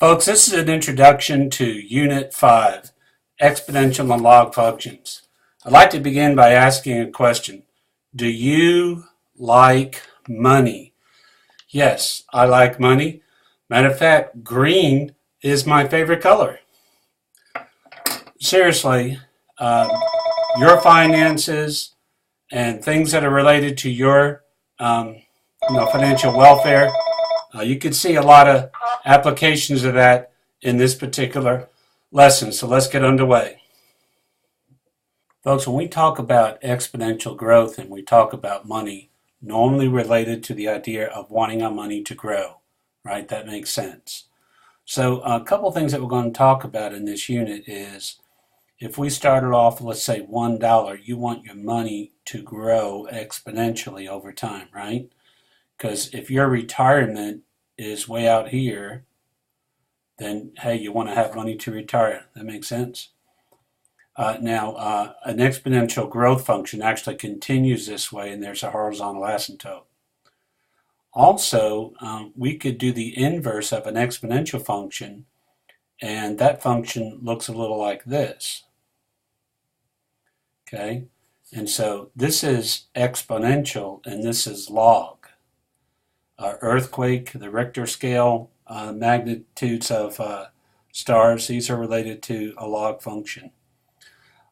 Folks, this is an introduction to Unit 5, Exponential and Log Functions. I'd like to begin by asking a question. Do you like money? Yes, I like money. Matter of fact, green is my favorite color. Seriously, your finances and things that are related to your financial welfare, you can see a lot of applications of that in this particular lesson. So let's get underway. Folks, when we talk about exponential growth and we talk about money, normally related to the idea of wanting our money to grow, right? That makes sense. So a couple of things that we're going to talk about in this unit is if we started off, let's say $1, you want your money to grow exponentially over time, right? Because if your retirement is way out here, then hey, you want to have money to retire. That makes sense? Now, an exponential growth function actually continues this way, and there's a horizontal asymptote. Also, we could do the inverse of an exponential function, and that function looks a little like this. Okay, and so this is exponential, and this is log. Earthquake, the Richter scale, magnitudes of stars, these are related to a log function.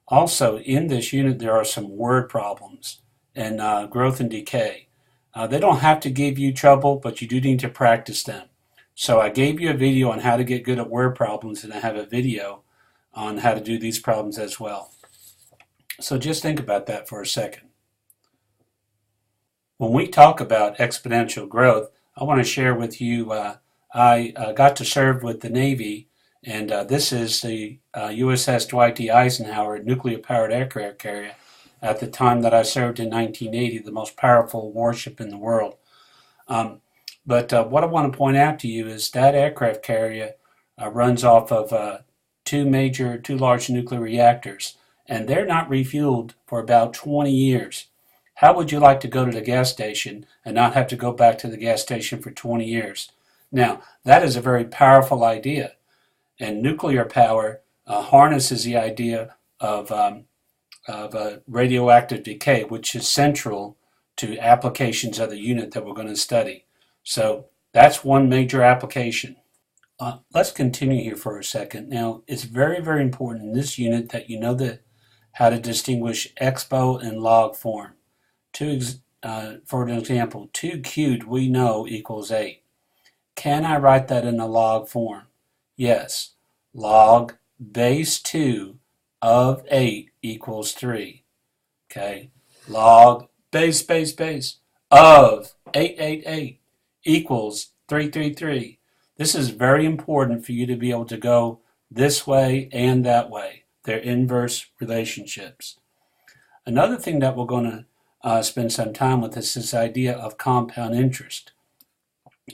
Also, in this unit, there are some word problems and growth and decay. They don't have to give you trouble, but you do need to practice them. So I gave you a video on how to get good at word problems, and I have a video on how to do these problems as well. So just think about that for a second. When we talk about exponential growth, I want to share with you, I got to serve with the Navy, and this is the USS Dwight D. Eisenhower nuclear-powered aircraft carrier at the time that I served in 1980, the most powerful warship in the world. But what I want to point out to you is that aircraft carrier runs off of two large nuclear reactors, and they're not refueled for about 20 years. How would you like to go to the gas station and not have to go back to the gas station for 20 years? Now, that is a very powerful idea. And nuclear power harnesses the idea of radioactive decay, which is central to applications of the unit that we're going to study. So that's one major application. Let's continue here for a second. Now, it's very, very important in this unit that you know how to distinguish expo and log form. For an example, 2 cubed we know equals 8. Can I write that in a log form? Yes. Log base 2 of 8 equals 3. Okay. Log base of 888 equals 333. This is very important for you to be able to go this way and that way. They're inverse relationships. Another thing that we're going to spend some time with is this idea of compound interest.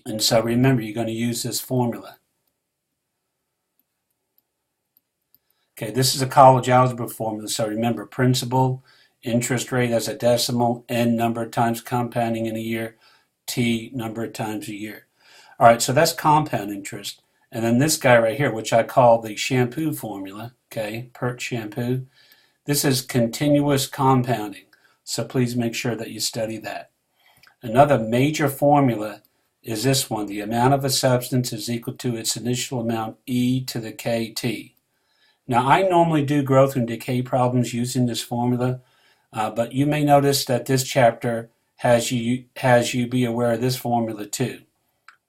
And so remember, you're going to use this formula. Okay, this is a college algebra formula, so remember, principal, interest rate as a decimal, n number of times compounding in a year, t number of times a year. All right, so that's compound interest. And then this guy right here, which I call the shampoo formula, okay, Pert shampoo, this is continuous compounding. So please make sure that you study that. Another major formula is this one. The amount of a substance is equal to its initial amount, e to the kt. Now, I normally do growth and decay problems using this formula, but you may notice that this chapter has you be aware of this formula too.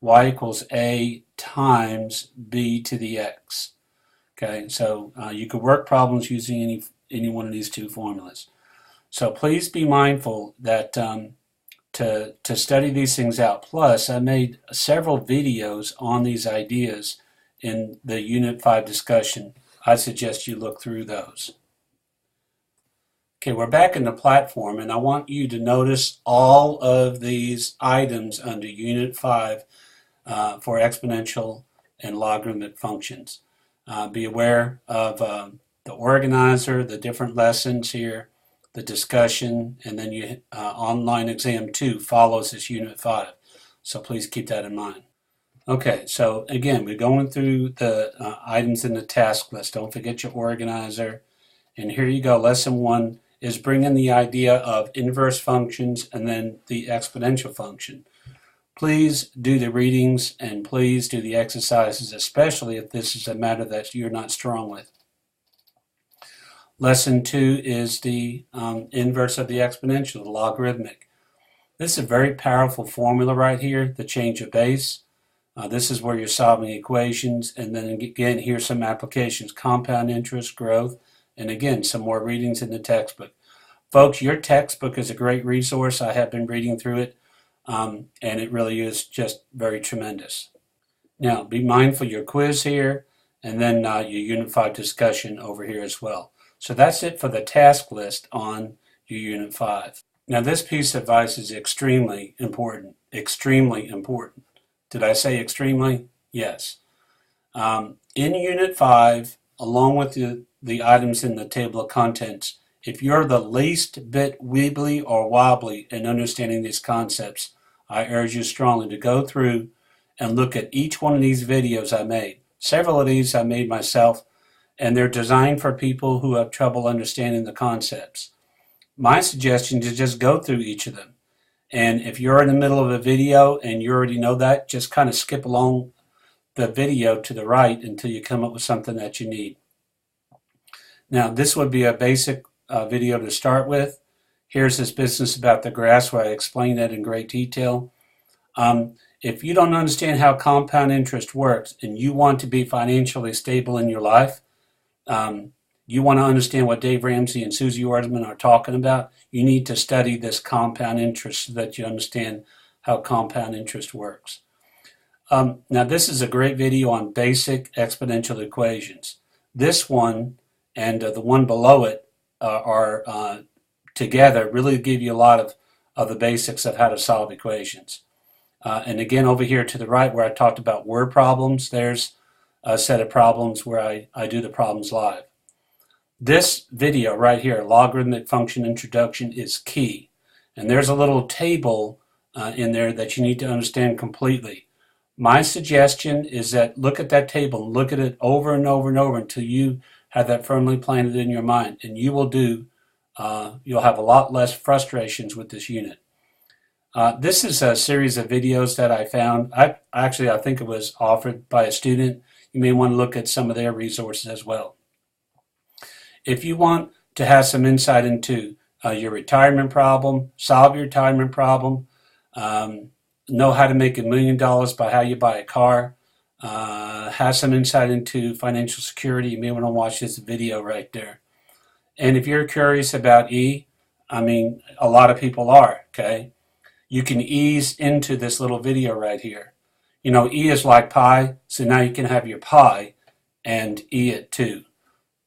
Y equals a times b to the x. Okay, so you could work problems using any one of these two formulas. So please be mindful that to study these things out. Plus, I made several videos on these ideas in the Unit 5 discussion. I suggest you look through those. Okay, we're back in the platform, and I want you to notice all of these items under Unit 5 for exponential and logarithmic functions. Be aware of the organizer, the different lessons here, the discussion, and then you online exam 2 follows this Unit 5. So please keep that in mind. Okay, so again, we're going through the items in the task list. Don't forget your organizer. And here you go. Lesson 1 is bringing the idea of inverse functions and then the exponential function. Please do the readings and please do the exercises, especially if this is a matter that you're not strong with. Lesson 2 is the inverse of the exponential, the logarithmic. This is a very powerful formula right here, the change of base. This is where you're solving equations, and then again, here's some applications, compound interest, growth, and again, some more readings in the textbook. Folks, your textbook is a great resource. I have been reading through it, and it really is just very tremendous. Now, be mindful of your quiz here, and then your Unit 5 discussion over here as well. So that's it for the task list on your Unit 5. Now, this piece of advice is extremely important, extremely important. Did I say extremely? Yes. In Unit 5, along with the items in the table of contents, if you're the least bit wibbly or wobbly in understanding these concepts, I urge you strongly to go through and look at each one of these videos I made. Several of these I made myself, and they're designed for people who have trouble understanding the concepts. My suggestion is just go through each of them. And if you're in the middle of a video and you already know that, just kind of skip along the video to the right until you come up with something that you need. Now, this would be a basic video to start with. Here's this business about the grass where I explain that in great detail. If you don't understand how compound interest works and you want to be financially stable in your life, you want to understand what Dave Ramsey and Susie Orman are talking about, you need to study this compound interest so that you understand how compound interest works. Now, this is a great video on basic exponential equations. This one and the one below it are together really give you a lot of the basics of how to solve equations. And again, over here to the right where I talked about word problems, there's a set of problems where I do the problems live. This video right here, logarithmic function introduction, is key. And there's a little table in there that you need to understand completely. My suggestion is that look at that table and look at it over and over and over until you have that firmly planted in your mind. And you will you'll have a lot less frustrations with this unit. This is a series of videos that I found. I think it was offered by a student. You may want to look at some of their resources as well. If you want to have some insight into your retirement problem, solve your retirement problem, know how to make $1 million by how you buy a car, have some insight into financial security, you may want to watch this video right there. And if you're curious about E, I mean, a lot of people are, okay? You can ease into this little video right here. You know, E is like pi, so now you can have your pi and E it too.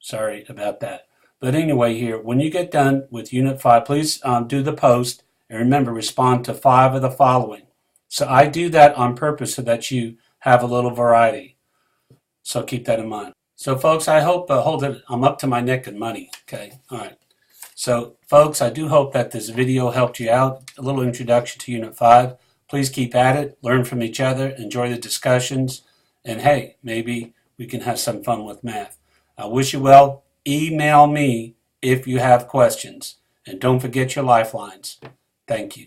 Sorry about that. But anyway here, when you get done with Unit 5, please do the post. And remember, respond to 5 of the following. So I do that on purpose so that you have a little variety. So keep that in mind. So folks, I hope, I'm up to my neck in money. Okay, all right. So folks, I do hope that this video helped you out. A little introduction to Unit 5. Please keep at it, learn from each other, enjoy the discussions, and hey, maybe we can have some fun with math. I wish you well. Email me if you have questions. And don't forget your lifelines. Thank you.